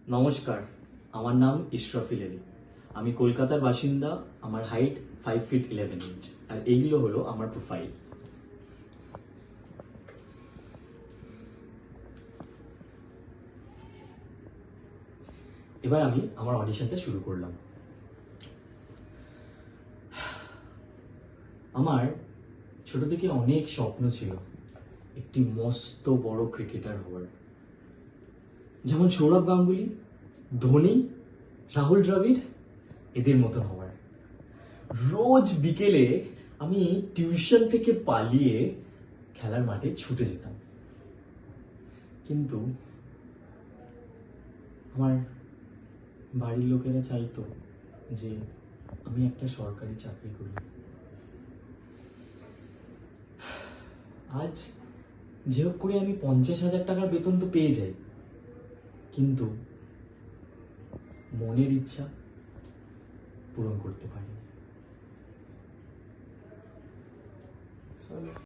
নমস্কার, আমার নাম ইশরাফিল আলী। আমি কলকাতার বাসিন্দা। আমার হাইট 5 ফিট 11 ইঞ্চ। আর এইগুলো হলো আমার প্রোফাইল। এবার আমি আমার অডিশনটা শুরু করলাম। আমার ছোট থেকে অনেক স্বপ্ন ছিল একটি মস্ত বড় ক্রিকেটার হওয়ার, যেমন সৌরভ গাঙ্গুলি, ধোনি, রাহুল দ্রাবিড়, এদের মতন হওয়ার। রোজ বিকেলে আমি টিউশন থেকে পালিয়ে খেলার মাঠে ছুটে যেতাম, কিন্তু আমার বাড়ির লোকেরা চাইতো যে আমি একটা সরকারি চাকরি করি। আজ যে হোক করে আমি 50,000 টাকার বেতন তো পেয়ে যাই, কিন্তু মনের ইচ্ছা পূরণ করতে পারি।